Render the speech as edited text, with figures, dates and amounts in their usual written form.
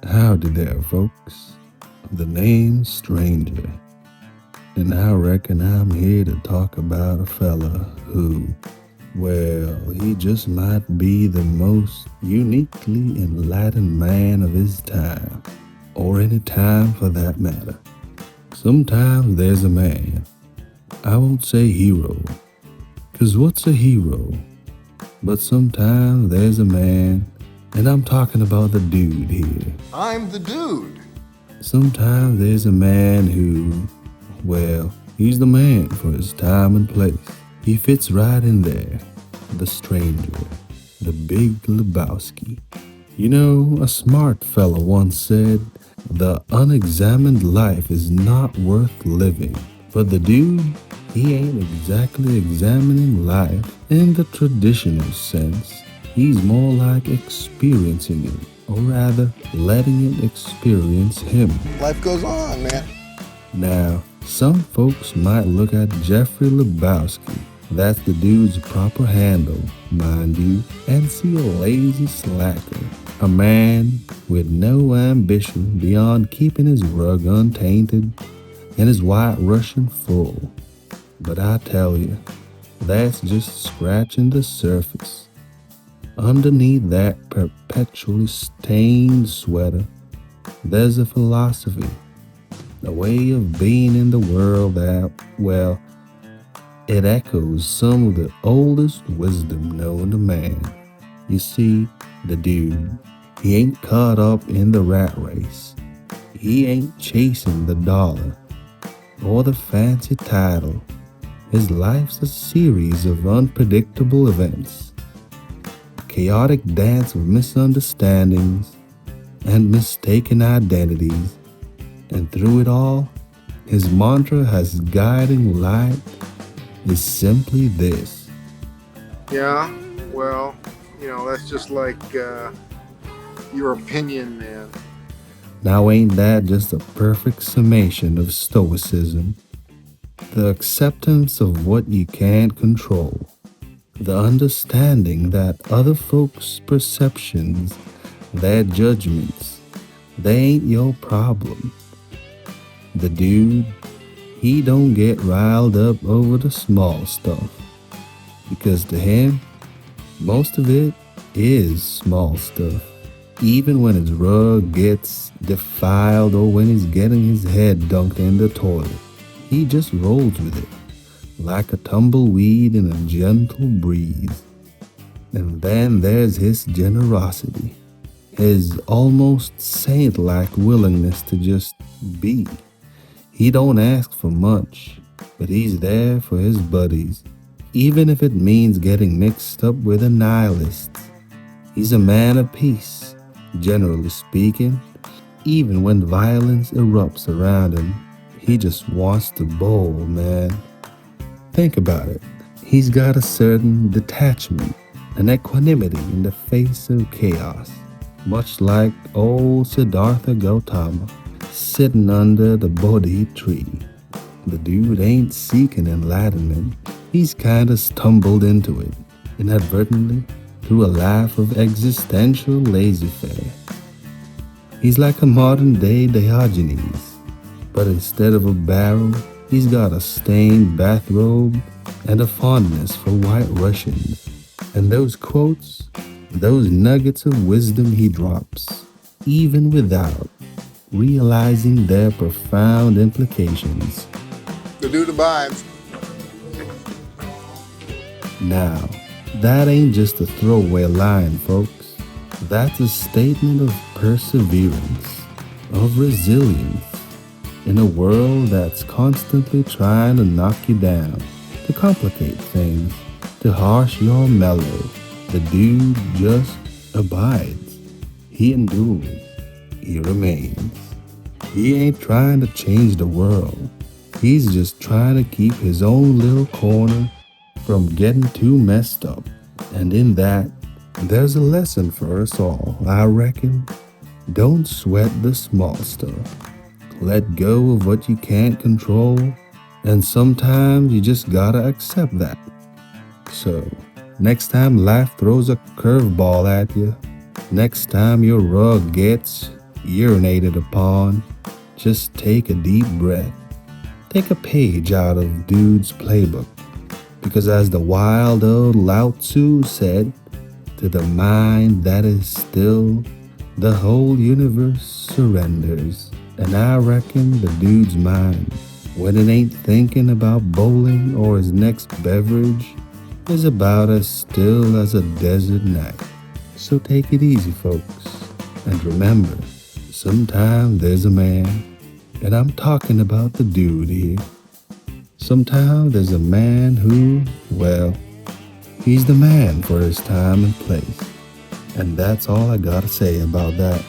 Howdy there, folks. The name's Stranger, and I reckon I'm here to talk about a fella who, well, he just might be the most uniquely enlightened man of his time, or any time for that matter. Sometimes there's a man, I won't say hero, 'cause what's a hero? But sometimes there's a man, and I'm talking about the dude here. I'm the dude. Sometimes there's a man who, well, he's the man for his time and place. He fits right in there. The stranger. The big Lebowski. You know, a smart fella once said, the unexamined life is not worth living. But the dude, he ain't exactly examining life in the traditional sense. He's more like experiencing it, or rather, letting it experience him. Life goes on, man. Now, some folks might look at Jeffrey Lebowski, that's the dude's proper handle, mind you, and see a lazy slacker. A man with no ambition beyond keeping his rug untainted and his white Russian full. But I tell you, that's just scratching the surface. Underneath that perpetually stained sweater, there's a philosophy, a way of being in the world that, well, it echoes some of the oldest wisdom known to man. You see, the dude, he ain't caught up in the rat race. He ain't chasing the dollar or the fancy title. His life's a series of unpredictable events, a chaotic dance of misunderstandings and mistaken identities. And through it all, his mantra as guiding light is simply this. Yeah, well, that's just like your opinion, man. Now ain't that just a perfect summation of stoicism? The acceptance of what you can't control. The understanding that other folks' perceptions, their judgments, they ain't your problem. The dude, he don't get riled up over the small stuff, because to him, most of it is small stuff. Even when his rug gets defiled or when he's getting his head dunked in the toilet, he just rolls with it, like a tumbleweed in a gentle breeze. And then there's his generosity, his almost saint-like willingness to just be. He don't ask for much, but he's there for his buddies, even if it means getting mixed up with a nihilist. He's a man of peace, generally speaking. Even when violence erupts around him, he just wants to bowl, man. Think about it. He's got a certain detachment, an equanimity in the face of chaos, much like old Siddhartha Gautama sitting under the Bodhi tree. The dude ain't seeking enlightenment. He's kinda stumbled into it, inadvertently, through a life of existential laissez-faire. He's like a modern-day Diogenes, but instead of a barrel, he's got a stained bathrobe and a fondness for white Russians. And those quotes, those nuggets of wisdom he drops, even without realizing their profound implications. The dude abides. Now, that ain't just a throwaway line, folks. That's a statement of perseverance, of resilience, in a world that's constantly trying to knock you down, to complicate things, to harsh your mellow. The dude just abides. He endures. He remains. He ain't trying to change the world. He's just trying to keep his own little corner from getting too messed up. And in that, there's a lesson for us all, I reckon. Don't sweat the small stuff. Let go of what you can't control, and sometimes you just gotta accept that. So, next time life throws a curveball at you, next time your rug gets, urinated upon, just take a deep breath. Take a page out of Dude's playbook. Because as the wild old Lao Tzu said, to the mind that is still, the whole universe surrenders. And I reckon the dude's mind, when it ain't thinking about bowling or his next beverage, is about as still as a desert night. So take it easy, folks. And remember, sometimes there's a man, and I'm talking about the dude here. Sometimes there's a man who, well, he's the man for his time and place. And that's all I gotta say about that.